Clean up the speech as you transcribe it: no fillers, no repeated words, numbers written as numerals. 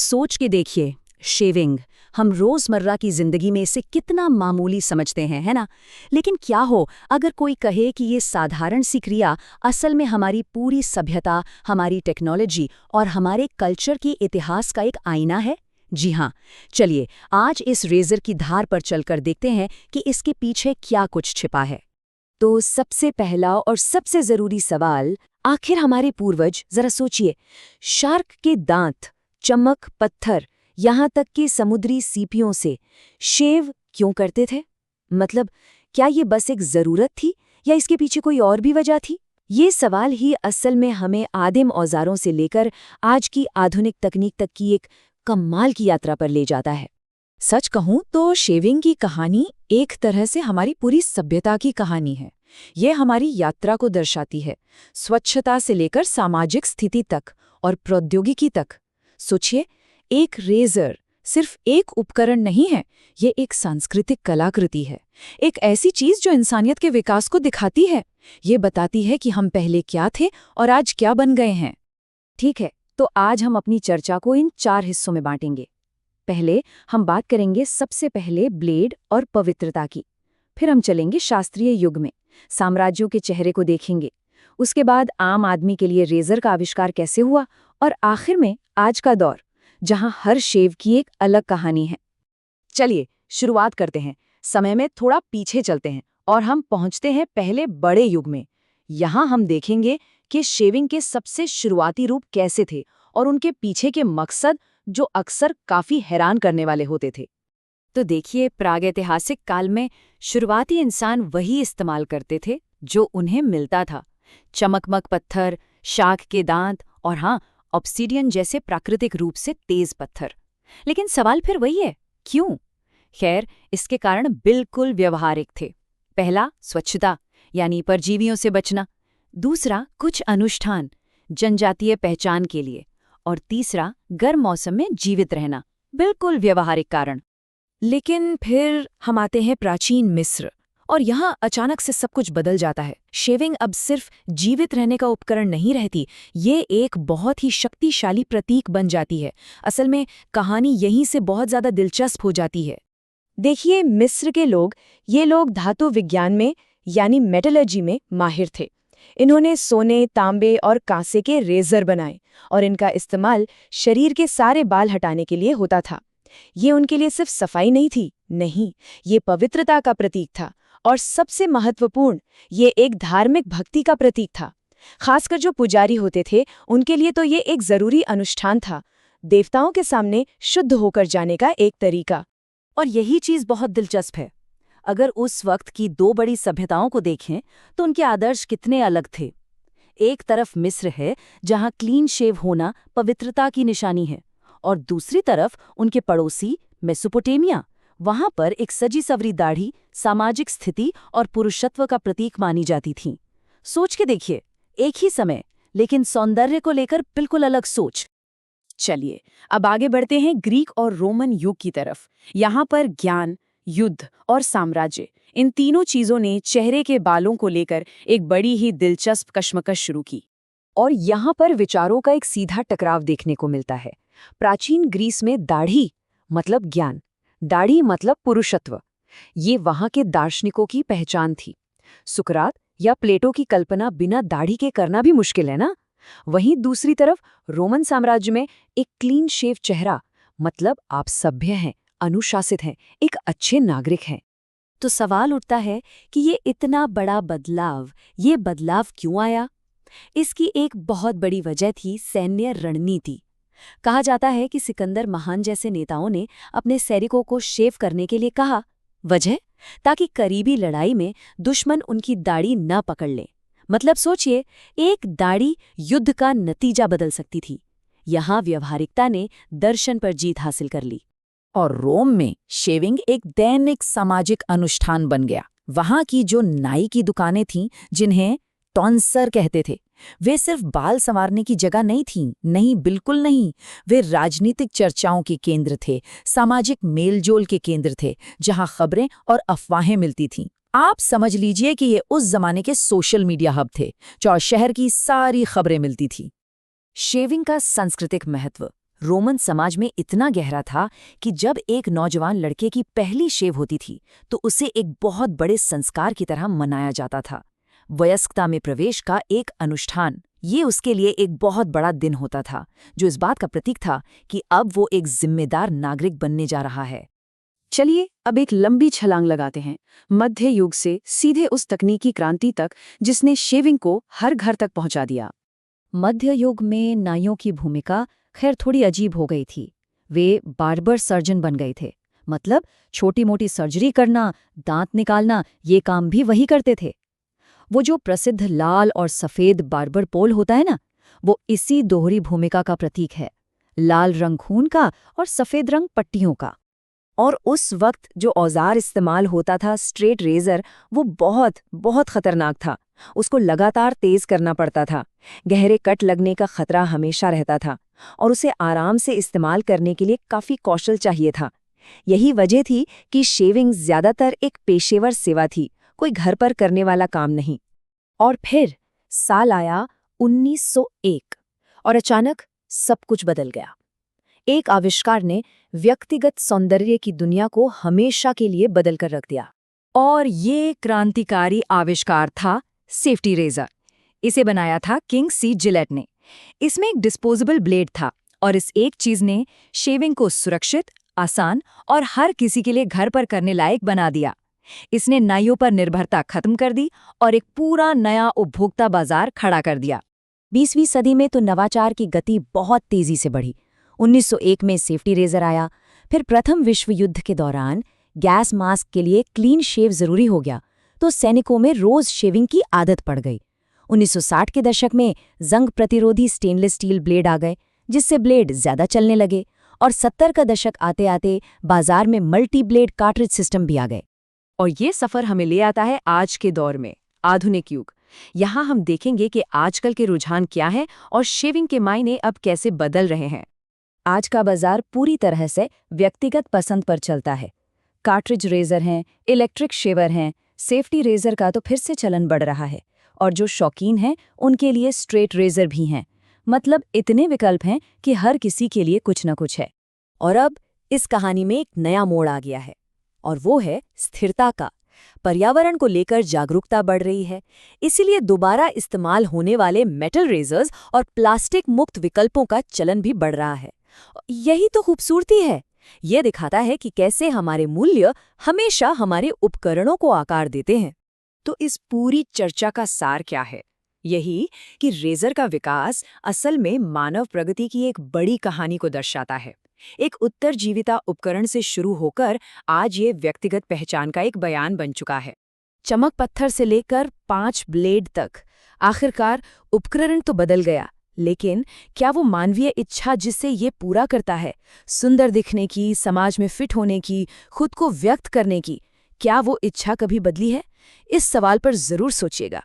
सोच के देखिए, शेविंग हम रोजमर्रा की जिंदगी में इसे कितना मामूली समझते हैं, है ना? लेकिन क्या हो अगर कोई कहे कि ये साधारण सी क्रिया असल में हमारी पूरी सभ्यता, हमारी टेक्नोलॉजी और हमारे कल्चर के इतिहास का एक आईना है? जी हाँ, चलिए आज इस रेजर की धार पर चलकर देखते हैं कि इसके पीछे क्या कुछ छिपा है। तो सबसे पहला और सबसे जरूरी सवाल, आखिर हमारे पूर्वज, जरा सोचिए, शार्क के दांत, चमक, पत्थर, यहाँ तक कि समुद्री सीपियों से शेव क्यों करते थे? मतलब क्या ये बस एक जरूरत थी या इसके पीछे कोई और भी वजह थी? ये सवाल ही असल में हमें आदिम औजारों से लेकर आज की आधुनिक तकनीक तक की एक कमाल की यात्रा पर ले जाता है। सच कहूं तो शेविंग की कहानी एक तरह से हमारी पूरी सभ्यता की कहानी है। ये हमारी यात्रा को दर्शाती है, स्वच्छता से लेकर सामाजिक स्थिति तक और प्रौद्योगिकी तक। सोचिए, एक रेजर सिर्फ एक उपकरण नहीं है, ये एक सांस्कृतिक कलाकृति है, एक ऐसी चीज जो इंसानियत के विकास को दिखाती है। ये बताती है कि हम पहले क्या थे और आज क्या बन गए हैं। ठीक है, तो आज हम अपनी चर्चा को इन 4 हिस्सों में बांटेंगे। पहले हम बात करेंगे सबसे पहले ब्लेड और पवित्रता की, फिर हम चलेंगे शास्त्रीय युग में, साम्राज्यों के चेहरे को देखेंगे, उसके बाद आम आदमी के लिए रेजर का आविष्कार कैसे हुआ, और आखिर में आज का दौर, जहां हर शेव की एक अलग कहानी है। चलिए शुरुआत करते हैं, समय में थोड़ा पीछे चलते हैं और हम पहुंचते हैं पहले बड़े युग में। यहां हम देखेंगे कि शेविंग के सबसे शुरुआती रूप कैसे थे और उनके पीछे के मकसद, जो अक्सर काफी हैरान करने वाले होते थे। तो देखिए, प्रागैतिहासिक काल में शुरुआती इंसान वही इस्तेमाल करते थे जो उन्हें मिलता था। चमकमक पत्थर, शार्क के दांत और हाँ, ऑब्सीडियन जैसे प्राकृतिक रूप से तेज पत्थर। लेकिन सवाल फिर वही है, क्यों? खैर, इसके कारण बिल्कुल व्यवहारिक थे। पहला, स्वच्छता, यानी परजीवियों से बचना। दूसरा, कुछ अनुष्ठान, जनजातीय पहचान के लिए। और तीसरा, गर्म मौसम में जीवित रहना, बिल्कुल व्यवहारिक कारण। लेकिन फिर हम आते हैं प्राचीन मिस्र, और यहाँ अचानक से सब कुछ बदल जाता है। शेविंग अब सिर्फ जीवित रहने का उपकरण नहीं रहती, ये एक बहुत ही शक्तिशाली प्रतीक बन जाती है। असल में कहानी यहीं से बहुत ज़्यादा दिलचस्प हो जाती है। देखिए, मिस्र के लोग, ये लोग धातु विज्ञान में यानी मेटलर्जी में माहिर थे। इन्होंने सोने, तांबे और कांसे के रेजर बनाए और इनका इस्तेमाल शरीर के सारे बाल हटाने के लिए होता था। ये उनके लिए सिर्फ सफाई नहीं थी, नहीं, ये पवित्रता का प्रतीक था, और सबसे महत्वपूर्ण, ये एक धार्मिक भक्ति का प्रतीक था। खासकर जो पुजारी होते थे, उनके लिए तो ये एक जरूरी अनुष्ठान था, देवताओं के सामने शुद्ध होकर जाने का एक तरीका। और यही चीज बहुत दिलचस्प है। अगर उस वक्त की 2 बड़ी सभ्यताओं को देखें तो उनके आदर्श कितने अलग थे। एक तरफ मिस्र है, जहां क्लीन शेव होना पवित्रता की निशानी है, और दूसरी तरफ उनके पड़ोसी मेसोपोटामिया, वहां पर एक सजी सवरी दाढ़ी सामाजिक स्थिति और पुरुषत्व का प्रतीक मानी जाती थी। सोच के देखिए, एक ही समय, लेकिन सौंदर्य को लेकर बिल्कुल अलग सोच। चलिए अब आगे बढ़ते हैं ग्रीक और रोमन युग की तरफ। यहाँ पर ज्ञान, युद्ध और साम्राज्य, इन तीनों चीजों ने चेहरे के बालों को लेकर एक बड़ी ही दिलचस्प कश्मकश शुरू की। और यहाँ पर विचारों का एक सीधा टकराव देखने को मिलता है। प्राचीन ग्रीस में दाढ़ी मतलब ज्ञान, दाढ़ी मतलब पुरुषत्व, ये वहां के दार्शनिकों की पहचान थी। सुकरात या प्लेटो की कल्पना बिना दाढ़ी के करना भी मुश्किल है ना। वहीं दूसरी तरफ रोमन साम्राज्य में एक क्लीन शेव चेहरा, मतलब आप सभ्य हैं, अनुशासित हैं, एक अच्छे नागरिक हैं। तो सवाल उठता है कि ये इतना बड़ा बदलाव, ये बदलाव क्यों आया? इसकी एक बहुत बड़ी वजह थी सैन्य रणनीति। कहा जाता है कि सिकंदर महान जैसे नेताओं ने अपने सैनिकों को शेव करने के लिए कहा। वजह? ताकि करीबी लड़ाई में दुश्मन उनकी दाढ़ी न पकड़ ले। मतलब सोचिए, एक दाढ़ी युद्ध का नतीजा बदल सकती थी। यहाँ व्यवहारिकता ने दर्शन पर जीत हासिल कर ली। और रोम में शेविंग एक दैनिक सामाजिक अनुष्ठान बन गया। वहां की जो नाई की दुकानें थीं, जिन्हें टॉन्सर कहते थे, वे सिर्फ बाल संवारने की जगह नहीं थीं, नहीं, बिल्कुल नहीं। वे राजनीतिक चर्चाओं के केंद्र थे, सामाजिक मेलजोल के केंद्र थे, जहां खबरें और अफवाहें मिलती थीं। आप समझ लीजिए कि ये उस जमाने के सोशल मीडिया हब थे, जहां शहर की सारी खबरें मिलती थी। शेविंग का सांस्कृतिक महत्व। रोमन समाज में इतना गहरा था कि जब एक नौजवान लड़के की पहली शेव होती थी तो उसे एक बहुत बड़े संस्कार की तरह मनाया जाता था। वयस्कता में प्रवेश का एक अनुष्ठान, ये उसके लिए एक बहुत बड़ा दिन होता था, जो इस बात का प्रतीक था कि अब वो एक जिम्मेदार नागरिक बनने जा रहा है। चलिए अब एक लंबी छलांग लगाते हैं, मध्य युग से सीधे उस तकनीकी क्रांति तक जिसने शेविंग को हर घर तक पहुंचा दिया। मध्य युग में नाइयों की भूमिका खैर थोड़ी अजीब हो गई थी। वे बार्बर सर्जन बन गए थे, मतलब छोटी मोटी सर्जरी करना, दांत निकालना, ये काम भी वही करते थे। वो जो प्रसिद्ध लाल और सफ़ेद बार्बर पोल होता है ना, वो इसी दोहरी भूमिका का प्रतीक है, लाल रंग खून का और सफ़ेद रंग पट्टियों का। और उस वक्त जो औजार इस्तेमाल होता था, स्ट्रेट रेजर, वो बहुत बहुत खतरनाक था। उसको लगातार तेज करना पड़ता था, गहरे कट लगने का खतरा हमेशा रहता था और उसे आराम से इस्तेमाल करने के लिए काफ़ी कौशल चाहिए था। यही वजह थी कि शेविंग ज़्यादातर एक पेशेवर सेवा थी, कोई घर पर करने वाला काम नहीं। और फिर साल आया 1901 और अचानक सब कुछ बदल गया। एक आविष्कार ने व्यक्तिगत सौंदर्य की दुनिया को हमेशा के लिए बदल कर रख दिया। और ये क्रांतिकारी आविष्कार था सेफ्टी रेजर। इसे बनाया था किंग सी जिलेट ने। इसमें एक डिस्पोजेबल ब्लेड था और इस एक चीज ने शेविंग को सुरक्षित, आसान और हर किसी के लिए घर पर करने लायक बना दिया। इसने नाइयों पर निर्भरता खत्म कर दी और एक पूरा नया उपभोक्ता बाजार खड़ा कर दिया। 20वीं सदी में तो नवाचार की गति बहुत तेजी से बढ़ी। 1901 में सेफ्टी रेजर आया, फिर प्रथम विश्व युद्ध के दौरान गैस मास्क के लिए क्लीन शेव जरूरी हो गया, तो सैनिकों में रोज शेविंग की आदत पड़ गई। 1960 के दशक में जंग प्रतिरोधी स्टेनलेस स्टील ब्लेड आ गए, जिससे ब्लेड ज्यादा चलने लगे। और 70 का दशक आते आते बाजार में मल्टी ब्लेड कार्ट्रिज सिस्टम भी आ गए। और ये सफर हमें ले आता है आज के दौर में, आधुनिक युग। यहाँ हम देखेंगे कि आजकल के रुझान क्या हैं और शेविंग के मायने अब कैसे बदल रहे हैं। आज का बाजार पूरी तरह से व्यक्तिगत पसंद पर चलता है। कार्ट्रिज रेजर हैं, इलेक्ट्रिक शेवर हैं, सेफ्टी रेजर का तो फिर से चलन बढ़ रहा है। और जो शौकीन हैं उनके लिए स्ट्रेट रेजर भी हैं। मतलब इतने विकल्प हैं कि हर किसी के लिए कुछ न कुछ है। और अब इस कहानी में एक नया मोड़ आ गया है, और वो है स्थिरता का। पर्यावरण को लेकर जागरूकता बढ़ रही है, इसीलिए दोबारा इस्तेमाल होने वाले मेटल रेजर्स और प्लास्टिक मुक्त विकल्पों का चलन भी बढ़ रहा है। यही तो खूबसूरती है। ये दिखाता है कि कैसे हमारे मूल्य हमेशा हमारे उपकरणों को आकार देते हैं। तो इस पूरी चर्चा का सार क्या है? यही कि रेजर का विकास असल में मानव प्रगति की एक बड़ी कहानी को दर्शाता है। एक उत्तरजीविता उपकरण से शुरू होकर आज ये व्यक्तिगत पहचान का एक बयान बन चुका है। चमक पत्थर से लेकर 5 ब्लेड तक, आखिरकार उपकरण तो बदल गया, लेकिन क्या वो मानवीय इच्छा जिससे ये पूरा करता है, सुंदर दिखने की, समाज में फिट होने की, खुद को व्यक्त करने की, क्या वो इच्छा कभी बदली है? इस सवाल पर जरूर सोचिएगा।